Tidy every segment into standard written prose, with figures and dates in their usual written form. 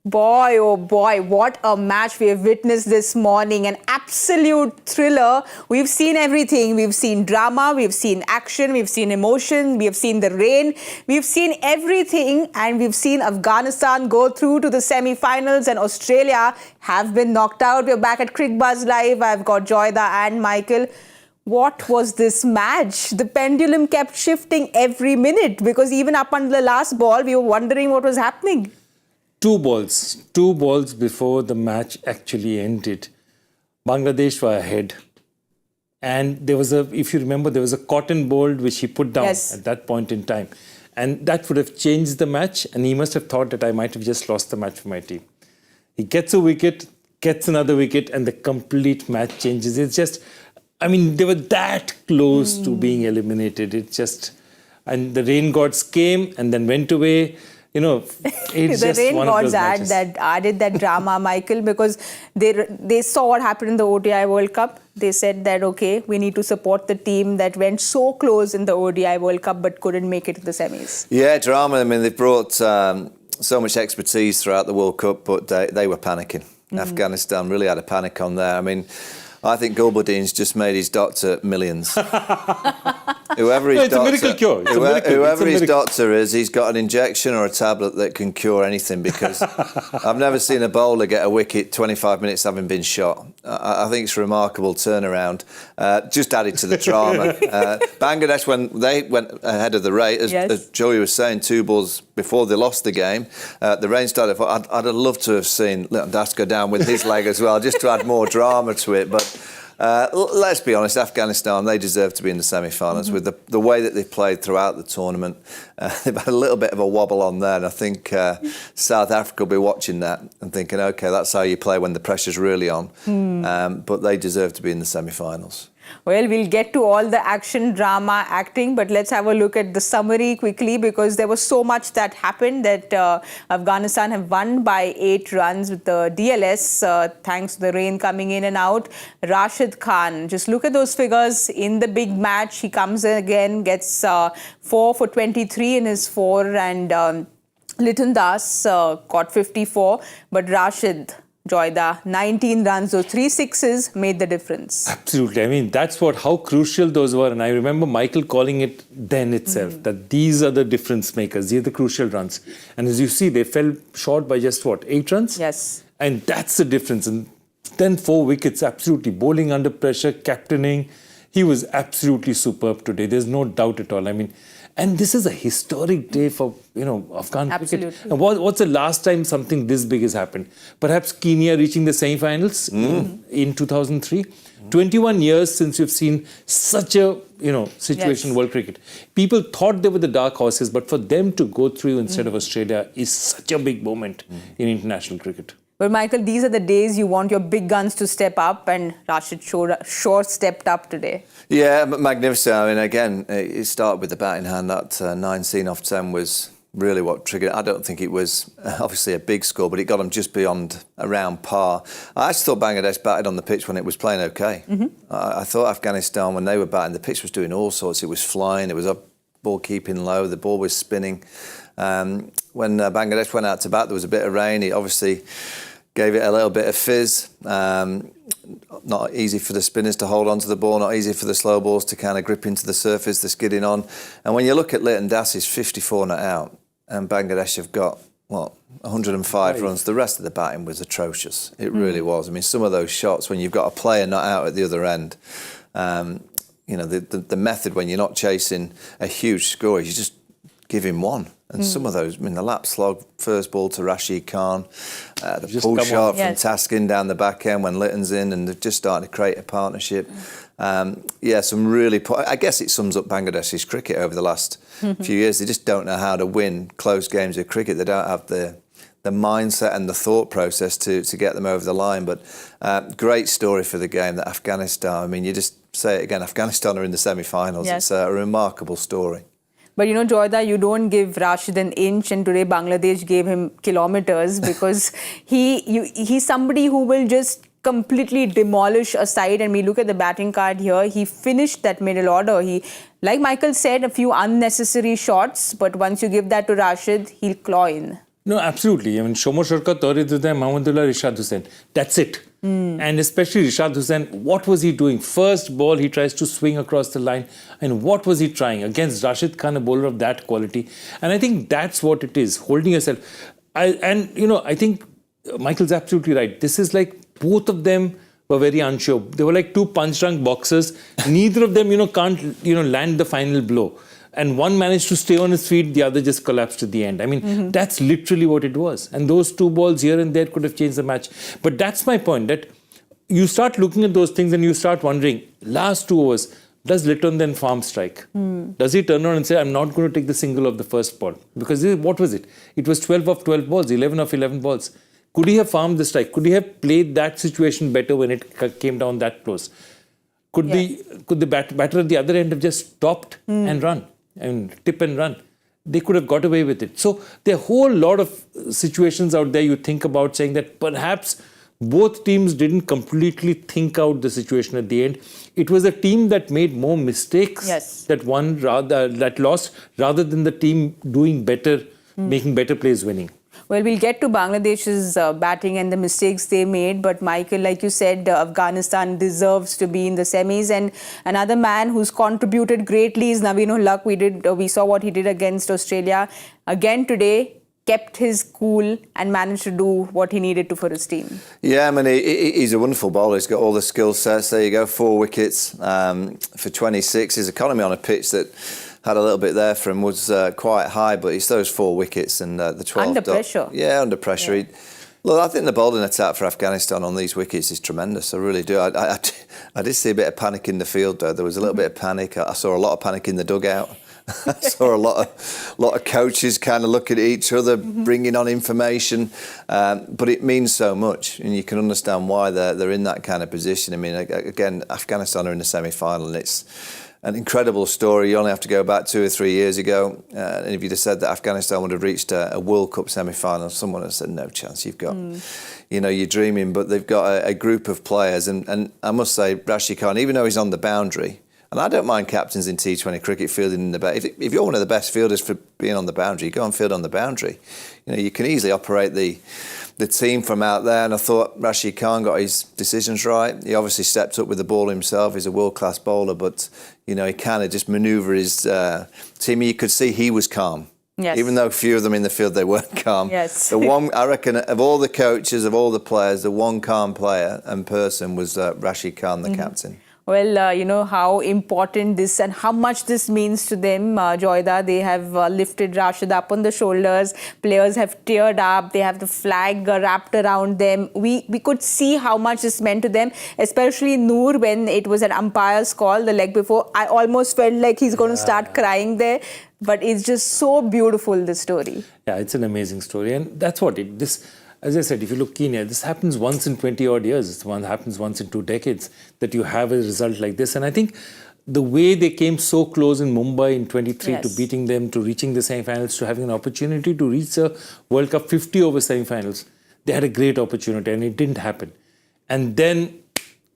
Boy, oh boy, what a match we have witnessed this morning. An absolute thriller. We've seen everything. We've seen drama, we've seen action, we've seen emotion, we have seen the rain. We've seen everything, and we've seen Afghanistan go through to the semi-finals, and Australia have been knocked out. We're back at Cricbuzz Live. I've got Joyda and Michael. What was this match? The pendulum kept shifting every minute because even up until the last ball, we were wondering what was happening. Two balls before the match actually ended. Bangladesh were ahead. And there was if you remember, there was a cotton ball which he put down at that point in time. And that would have changed the match. And he must have thought that I might have just lost the match for my team. He gets a wicket, gets another wicket, and the complete match changes. It's just, I mean, they were that close to being eliminated. And the rain gods came and then went away. You know, it's the just rain one of gods those added that drama, Michael, because they saw what happened in the ODI World Cup. They said that, okay, we need to support the team that went so close in the ODI World Cup but couldn't make it to the semis. Yeah, drama. I mean, they brought so much expertise throughout the World Cup, but they were panicking. Afghanistan really had a panic on there. I mean, I think Gulbadin's just made his doctor millions. Whoever his doctor, it's a miracle cure. Whoever his doctor is, he's got an injection or a tablet that can cure anything, because I've never seen a bowler get a wicket 25 minutes having been shot. I think it's a remarkable turnaround. Just added to the drama. Bangladesh, when they went ahead of the rate, as Joey was saying, 2 balls before they lost the game, the rain started. I'd have loved to have seen Little Das go down with his leg as well, just to add more drama to it. But let's be honest, Afghanistan, they deserve to be in the semi-finals with the way that they've played throughout the tournament. They've had a little bit of a wobble on there, and I think South Africa will be watching that and thinking, OK, that's how you play when the pressure's really on. But they deserve to be in the semi-finals. Well, we'll get to all the action, drama, acting, but let's have a look at the summary quickly, because there was so much that happened that Afghanistan have won by 8 runs with the DLS, thanks to the rain coming in and out. Rashid Khan, just look at those figures in the big match. He comes in again, gets 4 for 23 in his 4, and Liton Das got 54, but Rashid, Joyda, 19 runs, those 3 sixes made the difference. Absolutely. I mean, that's how crucial those were. And I remember Michael calling it then itself, that these are the difference makers. These are the crucial runs. And as you see, they fell short by just 8 runs? Yes. And that's the difference. And then 4 wickets, absolutely. Bowling under pressure, captaining. He was absolutely superb today. There's no doubt at all. I mean, and this is a historic day for, Afghan cricket. And what's the last time something this big has happened? Perhaps Kenya reaching the semi-finals in 2003. 21 years since we've seen such a, situation in world cricket. People thought they were the dark horses, but for them to go through instead of Australia is such a big moment in international cricket. But Michael, these are the days you want your big guns to step up, and Rashid sure stepped up today. Yeah, magnificent. I mean, again, it started with the batting hand. That 19 off 10 was really what triggered it. I don't think it was obviously a big score, but it got them just beyond around par. I actually thought Bangladesh batted on the pitch when it was playing OK. I thought Afghanistan, when they were batting, the pitch was doing all sorts. It was flying, it was up, ball keeping low, the ball was spinning. When Bangladesh went out to bat, there was a bit of rain. It obviously gave it a little bit of fizz. Not easy for the spinners to hold on to the ball, not easy for the slow balls to kind of grip into the surface, the skidding on. And when you look at Liton Das's 54 not out, and Bangladesh have got, 105 runs, the rest of the batting was atrocious. It really was. I mean, some of those shots, when you've got a player not out at the other end, the method when you're not chasing a huge score is you just give him one. And some of those, I mean, the lap slog, first ball to Rashid Khan, the pull shot from Taskin down the back end when Litton's in, and they've just started to create a partnership. Some really, I guess it sums up Bangladesh's cricket over the last few years. They just don't know how to win close games of cricket. They don't have the mindset and the thought process to get them over the line. But great story for the game that Afghanistan, I mean, you just say it again, Afghanistan are in the semi-finals. It's a remarkable story. But Joyda, you don't give Rashid an inch, and today Bangladesh gave him kilometers, because he's somebody who will just completely demolish a side. And we look at the batting card here. He finished that middle order. He, like Michael said, a few unnecessary shots, but once you give that to Rashid, he'll claw in. No, absolutely. I mean, Shomo Sharkat, Taurid Hussain, Mahmudullah, Rashid Hussain. That's it. And especially Rashid Hussain, what was he doing? First ball, he tries to swing across the line. And what was he trying? Against Rashid Khan, a bowler of that quality. And I think that's what it is, holding yourself. I think Michael's absolutely right. This is like both of them were very unsure. They were like two punch-drunk boxers. Neither of them, can't, land the final blow. And one managed to stay on his feet, the other just collapsed at the end. I mean, that's literally what it was. And those two balls here and there could have changed the match. But that's my point, that you start looking at those things and you start wondering, last 2 overs, does Litton then farm strike? Does he turn around and say, I'm not going to take the single of the first ball? Because what was it? It was 12 of 12 balls, 11 of 11 balls. Could he have farmed the strike? Could he have played that situation better when it came down that close? Could the batter at the other end have just stopped and run? And tip and run? They could have got away with it. So there are a whole lot of situations out there you think about, saying that perhaps both teams didn't completely think out the situation at the end. It was a team that made more mistakes that lost, rather than the team doing better, making better plays, winning. Well, we'll get to Bangladesh's batting and the mistakes they made. But Michael, like you said, Afghanistan deserves to be in the semis. And another man who's contributed greatly is Naveen-ul-Haq. We saw what he did against Australia. Again today, kept his cool and managed to do what he needed to for his team. Yeah, I mean, he's a wonderful bowler. He's got all the skill sets. There you go, 4 wickets for 26. His economy on a pitch that had a little bit there for him was quite high, but it's those 4 wickets and the 12. Under pressure. Yeah, under pressure. Yeah. Look, I think the bowling attack for Afghanistan on these wickets is tremendous. I really do. I did see a bit of panic in the field, though. There was a little bit of panic. I saw a lot of panic in the dugout. I saw a lot of coaches kind of looking at each other, bringing on information. But it means so much, and you can understand why they're in that kind of position. I mean, again, Afghanistan are in the semi-final, and it's an incredible story. You only have to go back 2 or 3 years ago, and if you'd have said that Afghanistan would have reached a World Cup semi-final, someone would have said, no chance. You've got, you're dreaming. But they've got a group of players, and I must say, Rashid Khan, even though he's on the boundary, and I don't mind captains in T20 cricket fielding in the back. If you're one of the best fielders for being on the boundary, go and field on the boundary. You can easily operate the team from out there, and I thought Rashid Khan got his decisions right. He obviously stepped up with the ball himself. He's a world-class bowler, but he kind of just manoeuvred his team. You could see he was calm. Yes. Even though a few of them in the field, they weren't calm. Yes. The one, I reckon, of all the coaches, of all the players, the one calm player and person was Rashid Khan, the captain. Well, you know how important this and how much this means to them, Joyda. They have lifted Rashid up on the shoulders. Players have teared up. They have the flag wrapped around them. We could see how much this meant to them, especially Noor when it was an umpire's call the leg before. I almost felt like he's going to start crying there. But it's just so beautiful, this story. Yeah, it's an amazing story. And that's what as I said, if you look Kenya, this happens once in 20 odd years. It happens once in 2 decades that you have a result like this. And I think the way they came so close in Mumbai in 23 to beating them, to reaching the semi-finals, to having an opportunity to reach the World Cup 50 over semi-finals, they had a great opportunity and it didn't happen. And then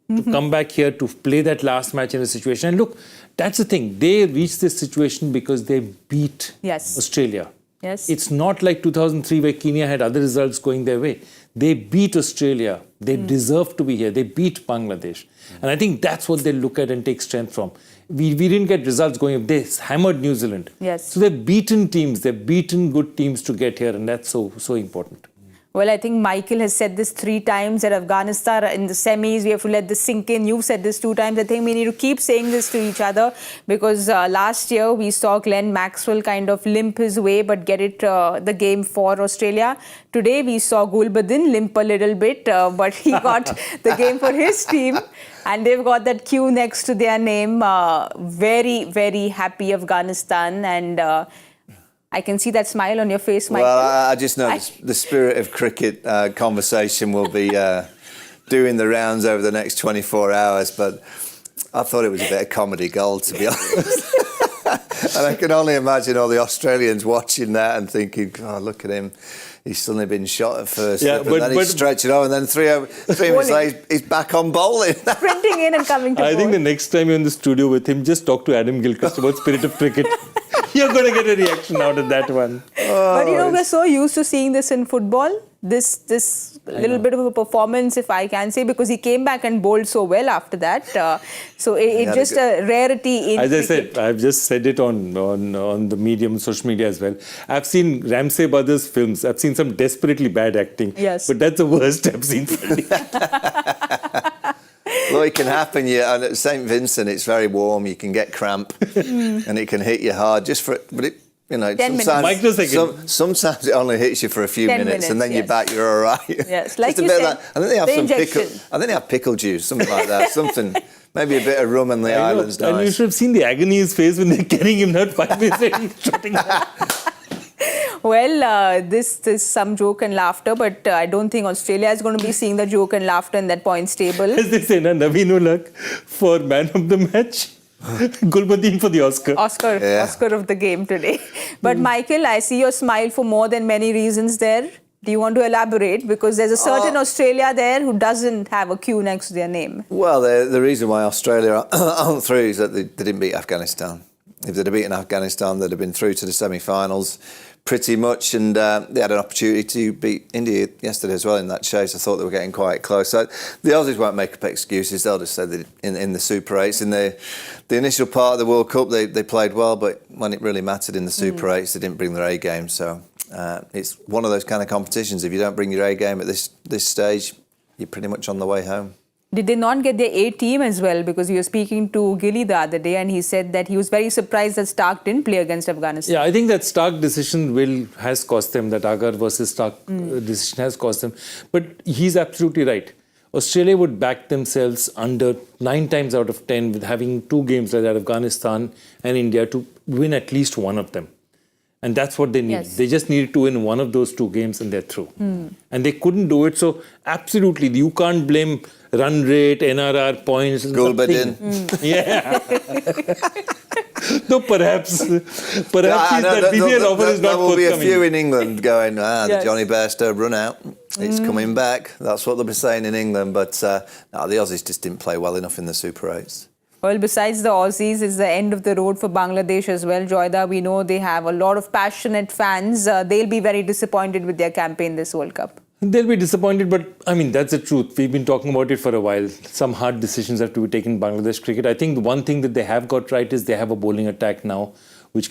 to come back here to play that last match in a situation. And look, that's the thing. They reached this situation because they beat Australia. Yes. It's not like 2003 where Kenya had other results going their way. They beat Australia. They deserve to be here. They beat Bangladesh. And I think that's what they look at and take strength from. We didn't get results going. They hammered New Zealand. Yes. So they've beaten teams. They've beaten good teams to get here. And that's so important. Well, I think Michael has said this 3 times that Afghanistan are in the semis. We have to let this sink in. You've said this 2 times. I think we need to keep saying this to each other because last year we saw Glenn Maxwell kind of limp his way but get it the game for Australia. Today we saw Gulbadin limp a little bit but he got the game for his team. And they've got that Q next to their name. Very, very happy Afghanistan and... I can see that smile on your face, Michael. Well, I just know the spirit of cricket conversation will be doing the rounds over the next 24 hours, but I thought it was a bit of comedy gold, to be honest. And I can only imagine all the Australians watching that and thinking, oh, look at him. He's suddenly been shot at first, and then he's stretching over, and then 3 minutes later, he's back on bowling. Sprinting in and coming to I think the next time you're in the studio with him, just talk to Adam Gilchrist about spirit of cricket. You're going to get a reaction out of that one. But we're so used to seeing this in football. This little bit of a performance, if I can say, because he came back and bowled so well after that. So it's just a rarity in As I cricket. said, I've just said it on the medium, social media as well. I've seen Ramsay Brothers films. I've seen some desperately bad acting. Yes. But that's the worst I've seen. Well, it can happen. And at St. Vincent, it's very warm. You can get cramp, and it can hit you hard. But it, 10 minutes. sometimes it only hits you for a few 10 minutes, and then yes. you're back. You're all right. Yes, like Just a you bit said, of that. I think they have the some injection. pickle. I think they have pickle juice, something like that. Something, maybe a bit of rum on the islands. And you Nice. should have seen the agony in his face when they're carrying him not 5 minutes later, shutting up. Well, this is some joke and laughter, but I don't think Australia is going to be seeing the joke and laughter in that points table. As they say, Naveen-ul-Haq for man of the match. Gulbadin for the Oscar. Oscar of the game today. But Michael, I see your smile for more than many reasons there. Do you want to elaborate? Because there's a certain Australia there who doesn't have a Q next to their name. Well, the reason why Australia aren't through is that they didn't beat Afghanistan. If they'd have beaten Afghanistan, they'd have been through to the semi-finals pretty much, and they had an opportunity to beat India yesterday as well in that chase. I thought they were getting quite close. So the Aussies won't make up excuses. They'll just say that in the Super 8s, in the initial part of the World Cup, they played well, but when it really mattered in the Super 8s, they didn't bring their A game. So it's one of those kind of competitions. If you don't bring your A game at this stage, you're pretty much on the way home. Did they not get their A team as well? Because we were speaking to Gilly the other day and he said that he was very surprised that Stark didn't play against Afghanistan. Yeah, I think that Stark decision has cost them, that Agar versus Stark decision has cost them. But he's absolutely right. Australia would back themselves under 9 times out of 10 with having 2 games like that, Afghanistan and India, to win at least one of them. And that's what they need. Yes. They just needed to win one of those 2 games and they're through. And they couldn't do it. So absolutely, you can't blame run rate, NRR, points. Gulbadin. Yeah. No, perhaps that BBL offer is not There will be a forthcoming. few in England going, the Yes. Johnny Bairstow run out. It's coming back. That's what they'll be saying in England. But no, the Aussies just didn't play well enough in the Super 8s. Well, besides the Aussies, it's the end of the road for Bangladesh as well. Joyda, we know they have a lot of passionate fans. They'll be very disappointed with their campaign this World Cup. They'll be disappointed, but I mean, that's the truth. We've been talking about it for a while. Some hard decisions have to be taken in Bangladesh cricket. I think the one thing that they have got right is they have a bowling attack now, which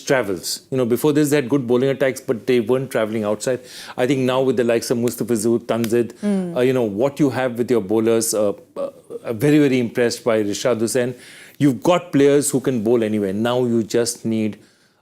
travels. Before this, they had good bowling attacks, but they weren't traveling outside. I think now with the likes of Mustafizur, Tanzid, what you have with your bowlers, very, very impressed by Rashad Hussain. You've got players who can bowl anywhere. Now you just need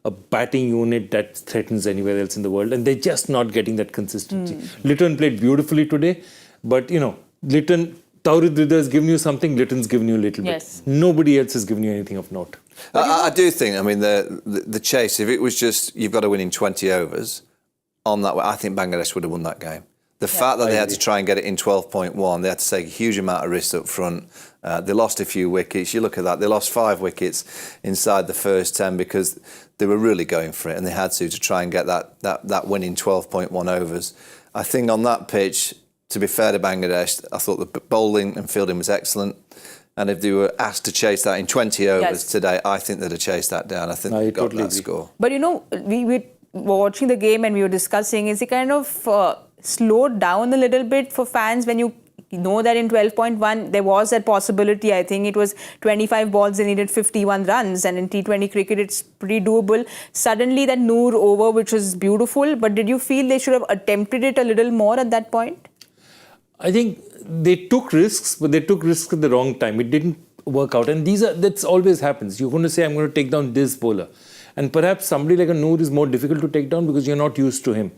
a batting unit that threatens anywhere else in the world, and they're just not getting that consistency. Litton played beautifully today, but Litton, Taurid Rida has given you something, Litton's given you a little bit. Nobody else has given you anything of note. I do think, the chase, if it was just, you've got to win in 20 overs, on that way, I think Bangladesh would have won that game. The fact that they had to try and get it in 12.1, they had to take a huge amount of risks up front. They lost a few wickets. You look at that, they lost 5 wickets inside the first 10 because they were really going for it, and they had to try and get that win in 12.1 overs. I think on that pitch, to be fair to Bangladesh, I thought the bowling and fielding was excellent. And if they were asked to chase that in 20 overs today, I think they'd have chased that down. I think they got that score. But we were watching the game and we were discussing, is it kind of slowed down a little bit for fans when you know that in 12.1 there was that possibility? I think it was 25 balls, they needed 51 runs, and in T20 cricket it's pretty doable. Suddenly that Noor over, which was beautiful, but did you feel they should have attempted it a little more at that point? I think they took risks, but they took risks at the wrong time. It didn't work out, and that's always happens. You're going to say, I'm going to take down this bowler, and perhaps somebody like a Noor is more difficult to take down because you're not used to him.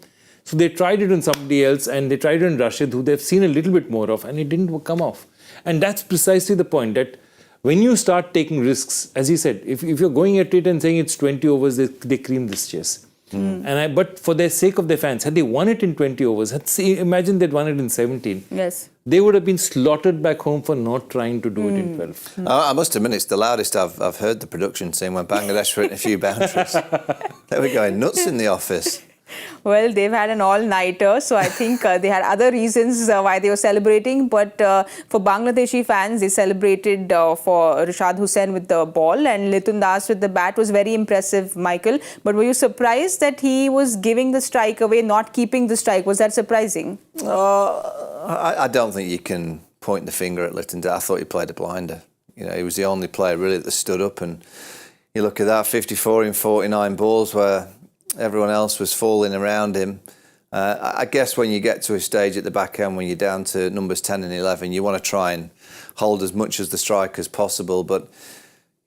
So they tried it on somebody else, and they tried it on Rashid, who they've seen a little bit more of, and it didn't come off. And that's precisely the point, that when you start taking risks, as he said, if you're going at it and saying it's 20 overs, they cream this chase. But for the sake of their fans, had they won it in 20 overs, imagine they'd won it in 17. Yes. They would have been slaughtered back home for not trying to do it in 12. I must admit, it's the loudest I've heard the production team when Bangladesh were hitting a few boundaries. They were going nuts in the office. Well, they've had an all-nighter, so I think they had other reasons why they were celebrating. But for Bangladeshi fans, they celebrated for Rashid Hussain with the ball and Litun Das with the bat. Was very impressive, Michael. But were you surprised that he was giving the strike away, not keeping the strike? Was that surprising? I don't think you can point the finger at Litun Das. I thought he played a blinder. You know, he was the only player really that stood up, and you look at that, 54 in 49 balls where everyone else was falling around him. I guess when you get to a stage at the back end when you're down to numbers 10 and 11, you want to try and hold as much as the strike as possible. But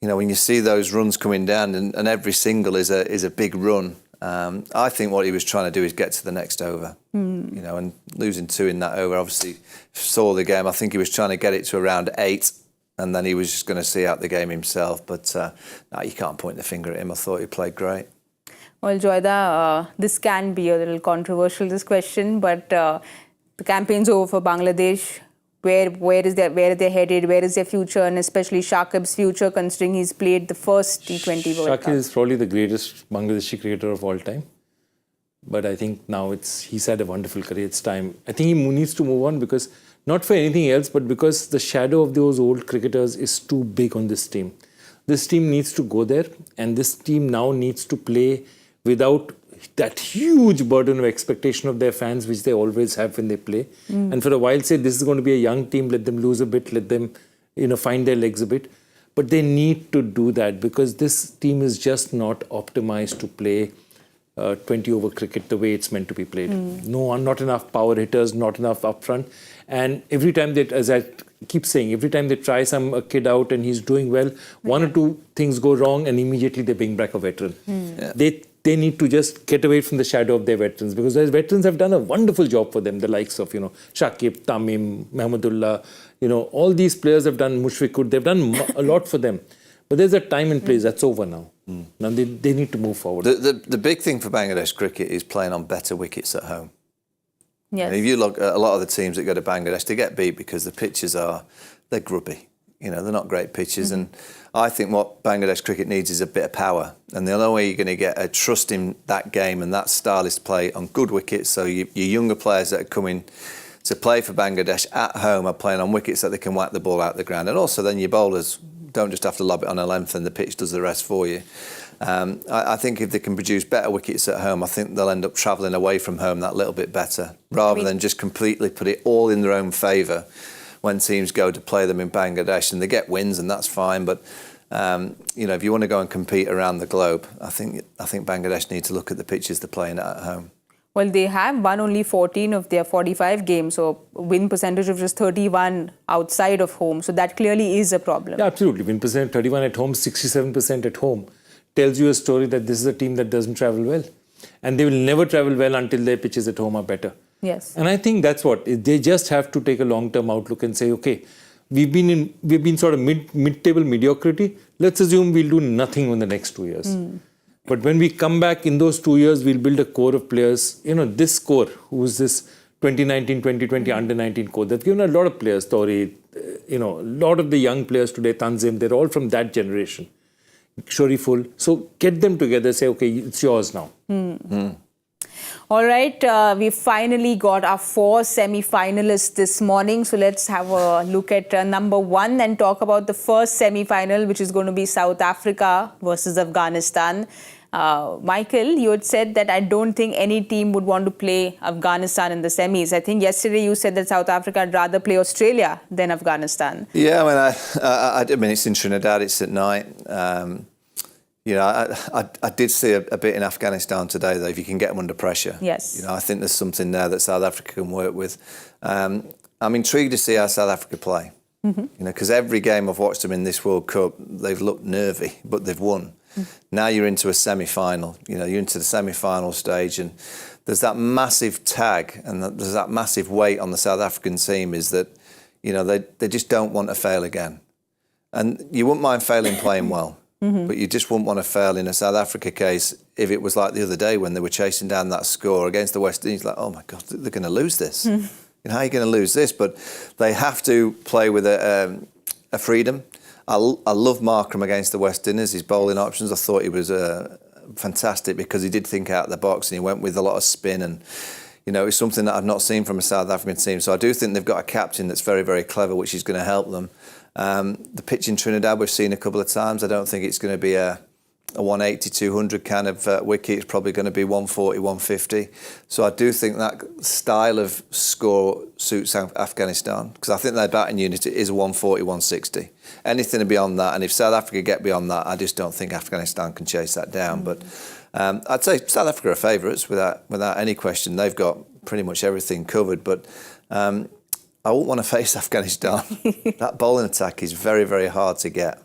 you know, when you see those runs coming down, and every single is a big run, I think what he was trying to do is get to the next over. You know, and losing 2 in that over, obviously saw the game. I think he was trying to get it to around 8. And then he was just going to see out the game himself. But no, you can't point the finger at him. I thought he played great. Well, Joyda, this can be a little controversial, this question, but the campaign's over for Bangladesh. Where are they headed? Where is their future? And especially Shakib's future, considering he's played the first T20 World Cup. Shakib is probably the greatest Bangladeshi cricketer of all time. But I think now he's had a wonderful career. It's time. I think he needs to move on, because not for anything else, but because the shadow of those old cricketers is too big on this team. This team needs to go there, and this team now needs to play without that huge burden of expectation of their fans, which they always have when they play. And for a while say, this is going to be a young team, let them lose a bit, let them find their legs a bit. But they need to do that, because this team is just not optimized to play 20-over cricket the way it's meant to be played. No, not enough power hitters, not enough up front. And every time that, as I keep saying, every time they try a kid out and he's doing well, one or two things go wrong and immediately they bring back a veteran. They need to just get away from the shadow of their veterans, because those veterans have done a wonderful job for them, the likes of, Shakib, Tamim, Mahmudullah, all these players have done, Mushfiqur, they've done a lot for them. But there's a time and place that's over now. Now they need to move forward. The big thing for Bangladesh cricket is playing on better wickets at home. Yes. And if you look at a lot of the teams that go to Bangladesh, they get beat because the pitches they're grubby. They're not great pitches. And I think what Bangladesh cricket needs is a bit of power. And the only way you're going to get a trust in that game and that style is to play on good wickets. So your younger players that are coming to play for Bangladesh at home are playing on wickets that they can whack the ball out the ground. And also then your bowlers don't just have to lob it on a length and the pitch does the rest for you. I think if they can produce better wickets at home, I think they'll end up travelling away from home that little bit better, rather than just completely put it all in their own favour when teams go to play them in Bangladesh. And they get wins, and that's fine. But if you want to go and compete around the globe, I think Bangladesh need to look at the pitches they're playing at home. Well, they have won only 14 of their 45 games, so win percentage of just 31 outside of home. So that clearly is a problem. Yeah, absolutely. Win percent 31 at home, 67% at home. Tells you a story that this is a team that doesn't travel well. And they will never travel well until their pitches at home are better. Yes. And I think that's what. They just have to take a long-term outlook and say, okay, we've been sort of mid-table mediocrity. Let's assume we'll do nothing in the next 2 years. But when we come back in those 2 years, we'll build a core of players. This core, who's this 2019, 2020 under-19 core, they've given a lot of players, Tori, a lot of the young players today, Tanzim, they're all from that generation. Shariful. So get them together, say, okay, it's yours now. All right, we finally got our 4 semi-finalists this morning. So let's have a look at number 1 and talk about the first semi-final, which is going to be South Africa versus Afghanistan. Michael, you had said that I don't think any team would want to play Afghanistan in the semis. I think yesterday you said that South Africa would rather play Australia than Afghanistan. Yeah, I mean, it's in Trinidad, it's at night. I did see a bit in Afghanistan today, though, if you can get them under pressure. Yes. I think there's something there that South Africa can work with. I'm intrigued to see how South Africa play. Because every game I've watched them in this World Cup, they've looked nervy, but they've won. Now you're into a semi-final. You're into the semi-final stage, and there's that massive tag and there's that massive weight on the South African team is that, they just don't want to fail again. And you wouldn't mind failing playing well. But you just wouldn't want to fail in a South Africa case if it was like the other day when they were chasing down that score against the West Indies. Like, oh my God, they're going to lose this. How are you going to lose this? But they have to play with a freedom. I love Markram against the West Indies, his bowling options. I thought he was fantastic because he did think out of the box and he went with a lot of spin and, you know, it's something that I've not seen from a South African team. So I do think they've got a captain that's very, very clever, which is going to help them. The pitch in Trinidad we've seen a couple of times. I don't think it's going to be a 180, 200 kind of wicket. It's probably going to be 140, 150. So I do think that style of score suits Afghanistan because I think their batting unit is a 140, 160. Anything beyond that, and if South Africa get beyond that, I just don't think Afghanistan can chase that down. But I'd say South Africa are favourites without any question. They've got pretty much everything covered. But I wouldn't want to face Afghanistan. That bowling attack is very, very hard to get.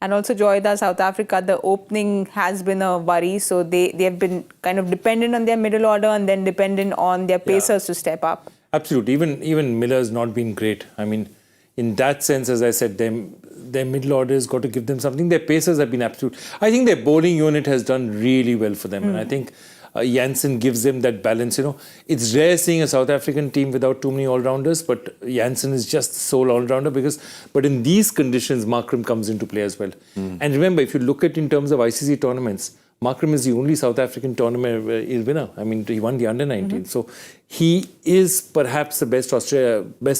And also, Joyda, South Africa, the opening has been a worry. So they have been kind of dependent on their middle order and then dependent on their pacers to step up. Absolutely. Even Miller's not been great. I mean, in that sense, as I said, their middle order has got to give them something. Their pacers have been absolute. I think their bowling unit has done really well for them. And I think Jansen gives them that balance. You know, it's rare seeing a South African team without too many all-rounders, but Jansen is just the sole all-rounder but in these conditions, Markram comes into play as well. And remember, if you look at in terms of ICC tournaments, Markram is the only South African tournament winner. I mean, he won the under-19. So he is perhaps the best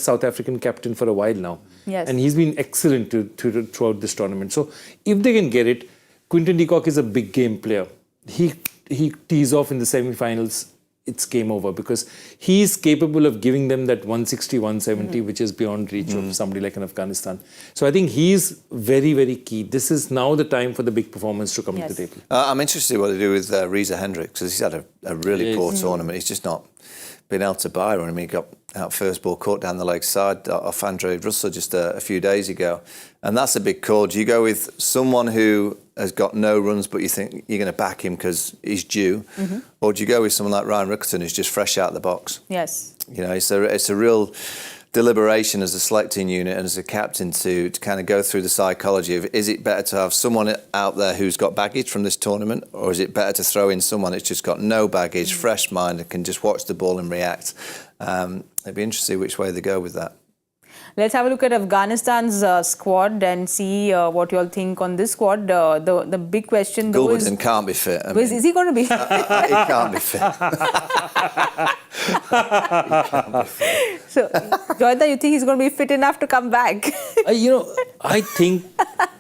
South African captain for a while now. Yes. And he's been excellent throughout this tournament. So if they can get it, Quinton de Kock is a big game player. He tees off in the semi-finals, it's game over because he's capable of giving them that 160, 170, which is beyond reach of somebody like in Afghanistan. So I think he's very, very key. This is now the time for the big performance to come to the table. I'm interested in what they do with Reza Hendricks because he's had a really poor tournament. He's just not been able to buy one. I mean, he got out first ball caught down the leg side off Andre Russell just a few days ago. And that's a big call. Do you go with someone who has got no runs but you think you're going to back him because he's due? Or do you go with someone like Ryan Rickerton who's just fresh out of the box? Yes. You know, it's a real deliberation as a selecting unit and as a captain to kind of go through the psychology of is it better to have someone out there who's got baggage from this tournament or is it better to throw in someone that's just got no baggage, fresh mind and can just watch the ball and react? It'd be interesting to see which way they go with that. Let's have a look at Afghanistan's squad and see what you all think on this squad. The big question though is... Gulbadin can't be fit. Is he going to be fit? He can't be fit. So, Joyda, you think he's going to be fit enough to come back? I think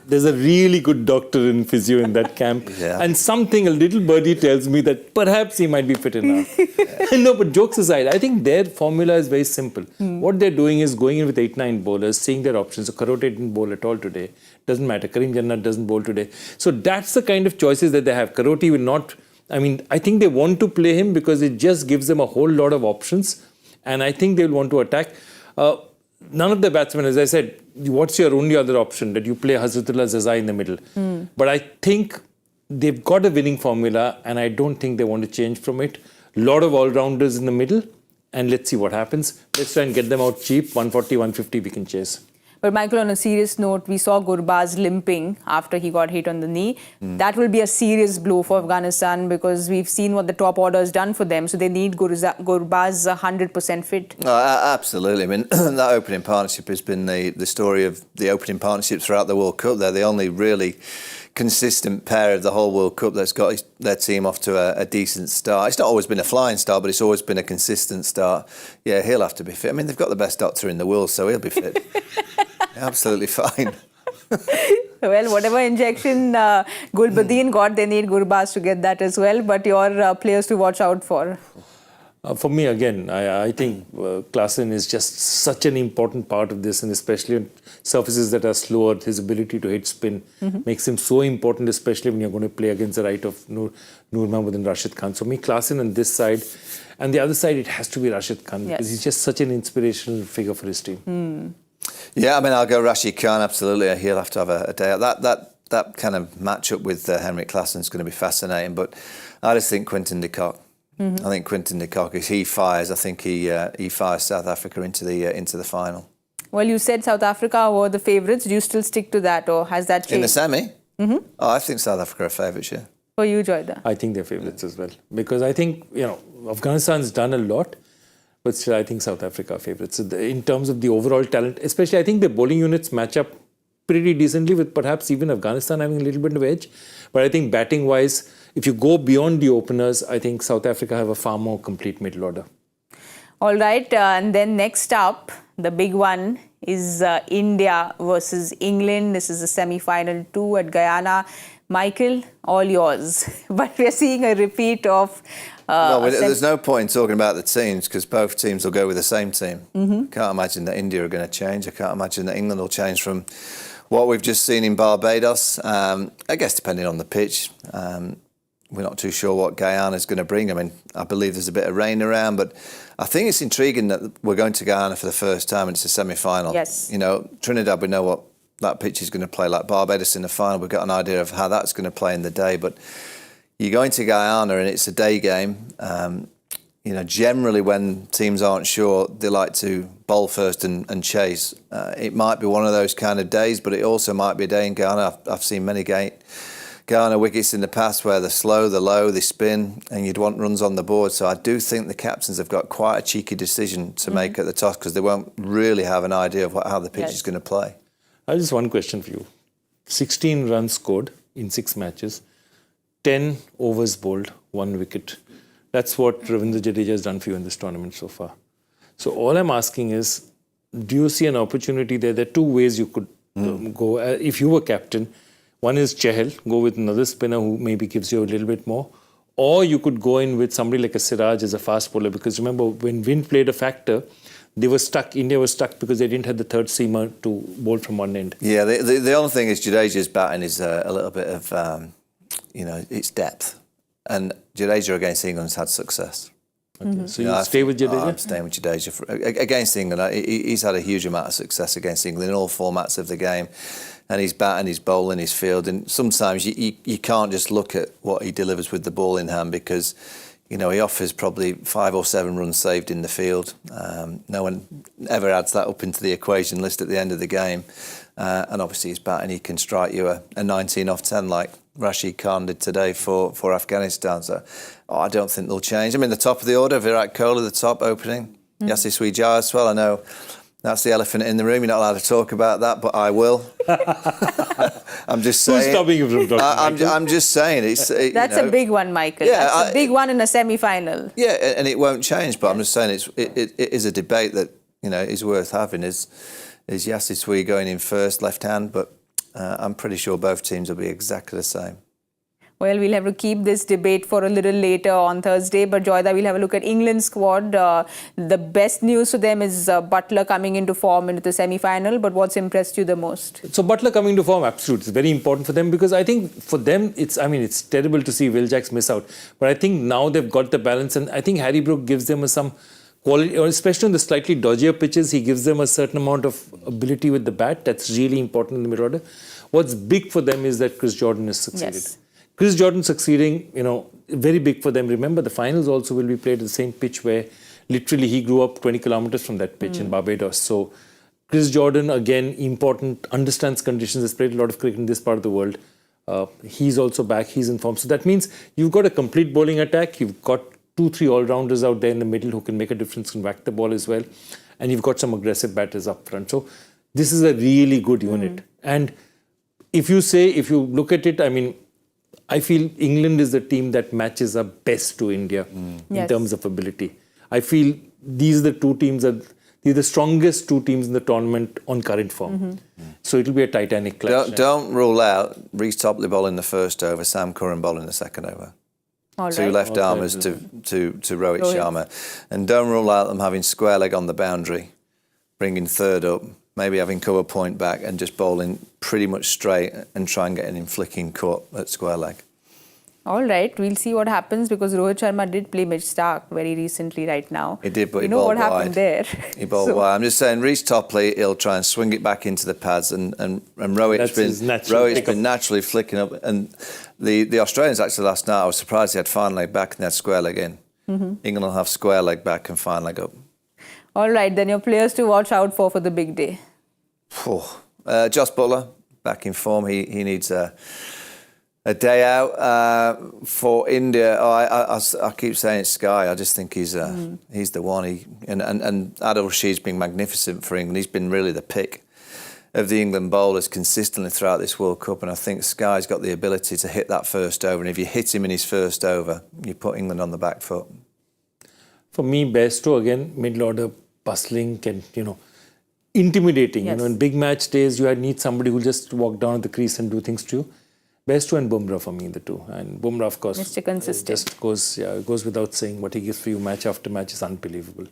there's a really good doctor in physio in that camp. And a little birdie tells me that perhaps he might be fit enough. No, but jokes aside, I think their formula is very simple. What they're doing is going in with 8-9 bowlers, seeing their options. So Karote didn't bowl at all today. Doesn't matter. Karim Jannat doesn't bowl today. So that's the kind of choices that they have. Karote will not... I mean, I think they want to play him because it just gives them a whole lot of options. And I think they'll want to attack. None of the batsmen, as I said, what's your only other option? That you play Hazratullah Zaza in the middle. But I think they've got a winning formula and I don't think they want to change from it. A lot of all-rounders in the middle and let's see what happens. Let's try and get them out cheap. 140, 150 we can chase. But Michael, on a serious note, we saw Gurbaz limping after he got hit on the knee. That will be a serious blow for Afghanistan because we've seen what the top order has done for them. So they need Gurbaz 100% fit. Absolutely. I mean, that opening partnership has been the story of the opening partnership throughout the World Cup. They're the only really consistent pair of the whole World Cup that's got their team off to a decent start. It's not always been a flying start, but it's always been a consistent start. Yeah, he'll have to be fit. I mean, they've got the best doctor in the world, so he'll be fit. Absolutely fine. Well, whatever injection Gulbadin got, they need Gurbaz to get that as well. But your players to watch out for? For me, again, I think Klaasen is just such an important part of this, and especially on surfaces that are slower, his ability to hit spin makes him so important, especially when you're going to play against the right of Noor Mohammad and Rashid Khan. So me, Klaasen on this side, and the other side, it has to be Rashid Khan because he's just such an inspirational figure for his team. Yeah, I mean, I'll go Rashid Khan, absolutely. He'll have to have a day out. That kind of matchup with Henrik Klaasen is going to be fascinating, but I just think Quinton de Kock. I think Quinton de Kock, if he fires, I think he fires South Africa into the final. Well, you said South Africa were the favourites. Do you still stick to that, or has that changed? In the semi? Oh, I think South Africa are favourites, yeah. For you, Joyda? I think they're favourites as well. Because I think, Afghanistan's done a lot, but still I think South Africa are favourites. In terms of the overall talent, especially I think the bowling units match up pretty decently, with perhaps even Afghanistan having a little bit of edge. But I think batting-wise, if you go beyond the openers, I think South Africa have a far more complete middle order. All right, and then next up, the big one is India versus England. This is the semi-final 2 at Guyana. Michael, all yours. But we're seeing a repeat of... there's no point talking about the teams because both teams will go with the same team. Can't imagine that India are going to change. I can't imagine that England will change from what we've just seen in Barbados. I guess depending on the pitch. We're not too sure what Guyana is going to bring. I mean, I believe there's a bit of rain around, but I think it's intriguing that we're going to Guyana for the first time and it's a semi-final. Yes. You know, Trinidad, we know what that pitch is going to play like. Barbados in the final, we've got an idea of how that's going to play in the day, but you're going to Guyana and it's a day game. You know, generally when teams aren't sure, they like to bowl first and chase. It might be one of those kind of days, but it also might be a day in Guyana. I've seen many Guyana wickets in the past where they're slow, they're low, they spin, and you'd want runs on the board. So I do think the captains have got quite a cheeky decision to make at the toss because they won't really have an idea of how the pitch is going to play. I have just one question for you. 16 runs scored in 6 matches, 10 overs bowled, 1 wicket. That's what Ravindra Jadeja has done for you in this tournament so far. So all I'm asking is, do you see an opportunity there? There are 2 ways you could go. If you were captain, one is Chahal, go with another spinner who maybe gives you a little bit more. Or you could go in with somebody like a Siraj as a fast bowler. Because remember, when wind played a factor, they were stuck. India was stuck because they didn't have the third seamer to bowl from one end. Yeah, the only thing is Jadeja's batting is a little bit of, you know, it's depth. And Jadeja against England has had success. Okay. So you stay with Jadeja? I'm staying with Jadeja. Against England, he's had a huge amount of success against England in all formats of the game. And he's batting, he's bowling, he's fielding. Sometimes you can't just look at what he delivers with the ball in hand because, you know, he offers probably 5 or 7 runs saved in the field. No one ever adds that up into the equation list at the end of the game. And obviously he's batting, he can strike you a 19 off 10 like Rashid Khan did today for Afghanistan. So I don't think they'll change. I mean, the top of the order, Virat Kohli, the top opening. Yashasvi Jaiswal, I know that's the elephant in the room. You're not allowed to talk about that, but I will. I'm just saying. Who's stopping you from talking? I'm just saying. That's a big one, Michael. Yeah, that's a big one in a semi-final. Yeah, and it won't change. But I'm just saying it is a debate that, you know, is worth having. Is Yashasvi going in first, left hand? But I'm pretty sure both teams will be exactly the same. Well, we'll have to keep this debate for a little later on Thursday. But Joyda, we'll have a look at England's squad. The best news for them is Buttler coming into form into the semi-final. But what's impressed you the most? So Buttler coming into form, absolutely. It's very important for them because I think for them, it's terrible to see Will Jacks miss out. But I think now they've got the balance. And I think Harry Brook gives them some quality, or especially on the slightly dodgier pitches, he gives them a certain amount of ability with the bat. That's really important in the middle order. What's big for them is that Chris Jordan has succeeded. Yes. Chris Jordan succeeding, you know, very big for them. Remember, the finals also will be played at the same pitch where literally he grew up 20 kilometers from that pitch in Barbados. So Chris Jordan, again, important, understands conditions, has played a lot of cricket in this part of the world. He's also back, he's in form. So that means you've got a complete bowling attack. You've got 2-3 all-rounders out there in the middle who can make a difference, can whack the ball as well. And you've got some aggressive batters up front. So this is a really good unit. And if you look at it, I mean, I feel England is the team that matches up best to India in terms of ability. I feel these are the 2 teams they're the strongest 2 teams in the tournament on current form. So it'll be a Titanic clash. Don't rule out Reece Topley bowling the first over, Sam Curran bowling the second over. All 2 right. left armers to Rohit Sharma. And don't rule out them having square leg on the boundary, bringing third up, maybe having cover point back and just bowling pretty much straight and try and get an inflicking cut at square leg. All right, we'll see what happens because Rohit Sharma did play Mitch Stark very recently right now. He did, but you he know bowled what happened there. He bowled wide. I'm just saying, Reece Topley, he'll try and swing it back into the pads and Rohit's been naturally flicking up. And the Australians actually last night, I was surprised they had fine leg back and they had square leg in. England will have square leg back and fine leg up. All right, then your players to watch out for the big day. Jos Buttler, back in form. He needs a day out for India. I keep saying it's Sky. I just think he's the one. And Adil Rashid's been magnificent for England. He's been really the pick. of the England bowlers consistently throughout this World Cup, and I think Sky's got the ability to hit that first over, and if you hit him in his first over, you put England on the back foot. For me, Bairstow again, middle order, bustling, intimidating. Yes. In big match days, you need somebody who just walk down the crease and do things to you. Bairstow and Bumrah for me, the two. And Bumrah, of course, Mr. Consistent. just goes without saying. What he gives for you match after match is unbelievable.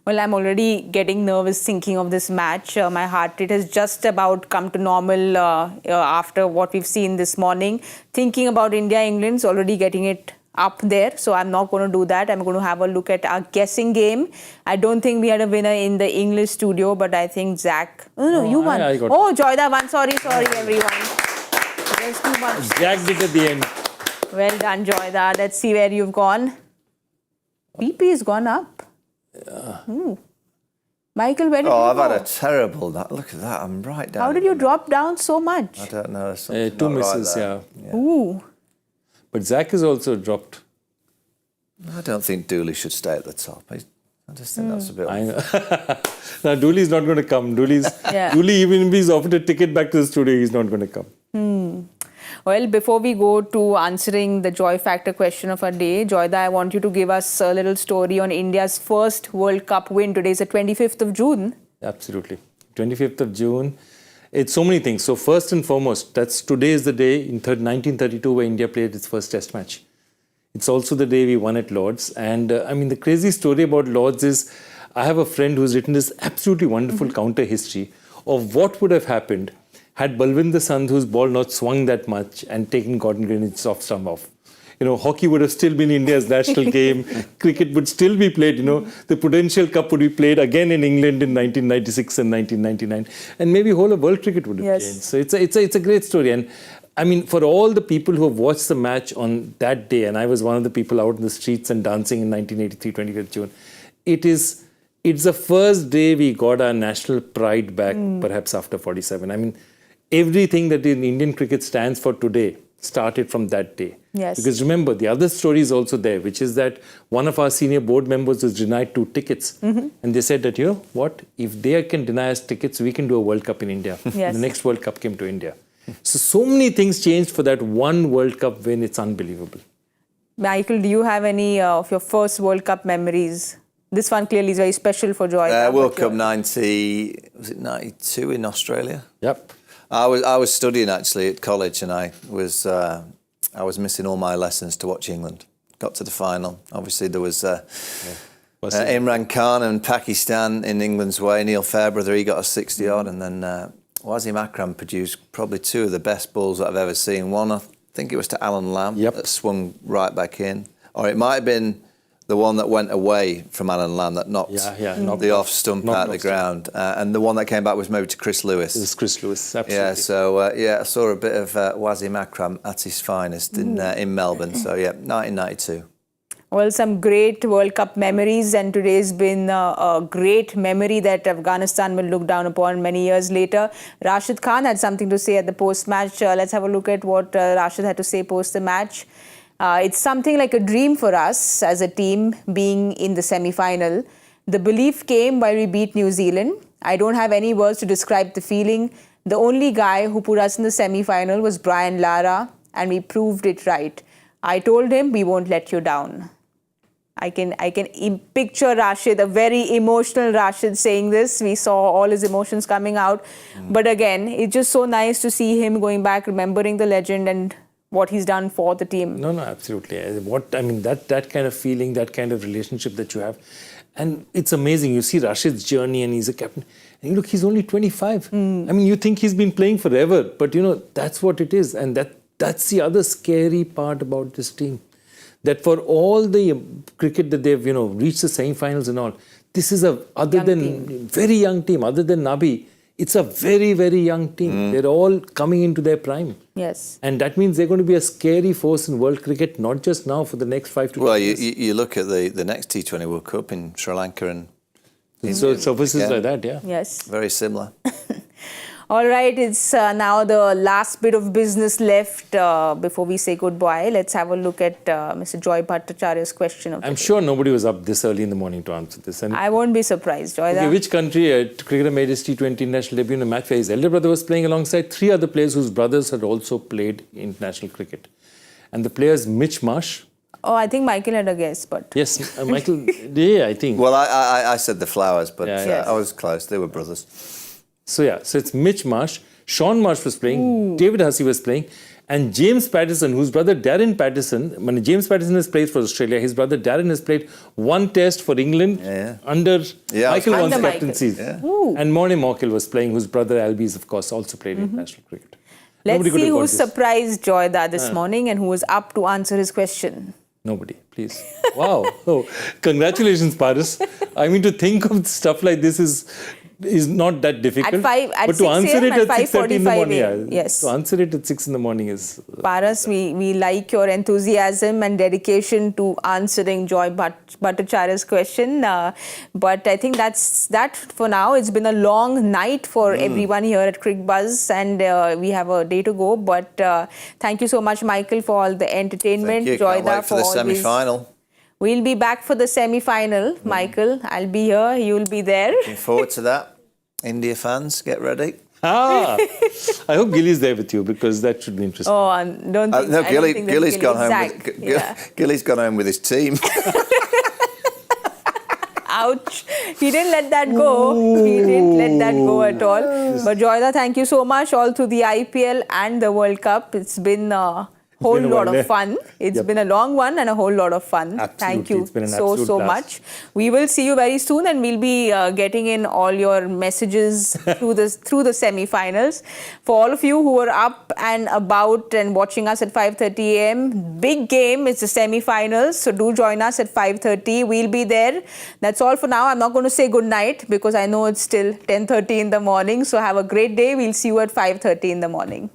Well, I'm already getting nervous thinking of this match. My heart rate has just about come to normal after what we've seen this morning. Thinking about India-England's already getting it up there. So I'm not going to do that. I'm going to have a look at our guessing game. I don't think we had a winner in the English studio, but I think Zach... No, you won. Joyda won. Sorry, everyone. There's too much. Zach did at the end. Well done, Joyda. Let's see where you've gone. BP has gone up. Michael, where did you go? I've had a terrible... Look at that, I'm right down. How did you drop down so much? I don't know. 2 misses, yeah. Ooh. But Zach has also dropped. I don't think Dooley should stay at the top. I just think that's a bit... Now, Dooley's not going to come. Dooley, even if he's offered a ticket back to the studio, he's not going to come. Well, before we go to answering the joy factor question of our day, Joyda, I want you to give us a little story on India's first World Cup win. Today is the 25th of June. Absolutely. 25th of June. It's so many things. So first and foremost, today is the day in 1932 where India played its first test match. It's also the day we won at Lord's. And the crazy story about Lord's is I have a friend who's written this absolutely wonderful counter history of what would have happened had Balwinder Sandhu's ball not swung that much and taken Gordon Greenwich's off stump off. Hockey would have still been India's national game. Cricket would still be played. The Prudential Cup would be played again in England in 1996 and 1999. And maybe whole of world cricket would have changed. So it's a great story. And for all the people who have watched the match on that day, and I was one of the people out in the streets and dancing in 1983, 25th June, it's the first day we got our national pride back, perhaps after 47. Everything that in Indian cricket stands for today started from that day. Yes. Because remember, the other story is also there, which is that one of our senior board members was denied 2 tickets. And they said that, if they can deny us tickets, we can do a World Cup in India. Yes. The next World Cup came to India. So many things changed for that one World Cup win. It's unbelievable. Michael, do you have any of your first World Cup memories? This one clearly is very special for Joyda. World Cup 92 in Australia? Yep. I was studying actually at college, and I was missing all my lessons to watch England. Got to the final. Obviously, there was Imran Khan and Pakistan in England's way. Neil Fairbrother, he got a 60 odd, and then Wasim Akram produced probably 2 of the best balls that I've ever seen. One, I think it was to Alan Lamb, that swung right back in, or it might have been the one that went away from Alan Lamb that knocked the off stump out of the ground. And the one that came back was maybe to Chris Lewis. It was Chris Lewis, absolutely. Yeah, so I saw a bit of Wasim Akram at his finest in Melbourne. So 1992. Well, some great World Cup memories, and today's been a great memory that Afghanistan will look down upon many years later. Rashid Khan had something to say at the post-match. Let's have a look at what Rashid had to say post the match. It's something like a dream for us as a team being in the semi-final. The belief came while we beat New Zealand. I don't have any words to describe the feeling. The only guy who put us in the semi-final was Brian Lara, and we proved it right. I told him we won't let you down. I can picture Rashid, a very emotional Rashid saying this. We saw all his emotions coming out. But again, it's just so nice to see him going back, remembering the legend and what he's done for the team. No, absolutely. That kind of feeling, that kind of relationship that you have. And it's amazing. You see Rashid's journey, and he's a captain. And look, he's only 25. You think he's been playing forever, but that's what it is. And that's the other scary part about this team. That for all the cricket that they've, reached the semi-finals and all, this is very young team. Other than Nabi, it's a very, very young team. They're all coming into their prime. Yes. And that means they're going to be a scary force in world cricket, not just now, for the next 5 to 10 years. Well, you look at the next T20 World Cup in Sri Lanka and... So it surfaces like that, yeah. Yes. Very similar. All right, it's now the last bit of business left before we say goodbye. Let's have a look at Mr. Joy Bhattacharya's question of the I'm day. sure nobody was up this early in the morning to answer this. And I won't be surprised, Joy. okay, which country cricketer made his T20 international debut in a match where his elder brother was playing alongside 3 other players whose brothers had also played international cricket? And the players Mitch Marsh. Oh, I think Michael had a guess, but... Yes, Michael, yeah, I think. Well, I said the Flowers, but Yeah, yes. I was close. They were brothers. So yeah, so it's Mitch Marsh, Sean Marsh was playing, David Hussey was playing, and James Patterson, whose brother Darren Patterson, when James Patterson has played for Australia, his brother Darren has played 1 test for England under Michael Vaughan's Under captaincy. Michael. And Morne Morkel was playing, whose brother Albies, of course, also played international cricket. Let's Nobody could see have got who this. surprised Joyda this morning and who was up to answer his question. Nobody, please. Wow. Oh, congratulations, Paris. I mean, to think of stuff like this is not that difficult. At but to 6 answer a.m. it at at 6:30 in the 5:45 morning, a.m. Yes. To answer it at 6 in the morning is... Paras, we like your enthusiasm and dedication to answering Joy Bhattacharya's question. But I think that's that for now. It's been a long night for everyone here at Cricbuzz, and we have a day to go. But thank you so much, Michael, for all the entertainment. Thank you. Can't Joyda wait for the semi-final. We'll be back for the semi-final, Michael. I'll be here. You'll be there. Looking forward to that. India fans, get ready. I hope Gilly's there with you because that should be interesting. Oh, I don't think... No, I don't think that Gilly's gone home. Zach, Gilly's gone home with his team. Ouch. He didn't let that go. He didn't let that go at all. But Joyda, thank you so much all through the IPL and the World Cup. It's been a whole lot of fun. It's been a long one and a whole lot of fun. Absolutely. Thank you It's been an so absolute blast. much. We will see you very soon and we'll be getting in all your messages through the semi-finals. For all of you who are up and about and watching us at 5:30 a.m., big game. It's the semi-finals. So do join us at 5:30. We'll be there. That's all for now. I'm not going to say good night because I know it's still 10:30 in the morning. So have a great day. We'll see you at 5:30 in the morning.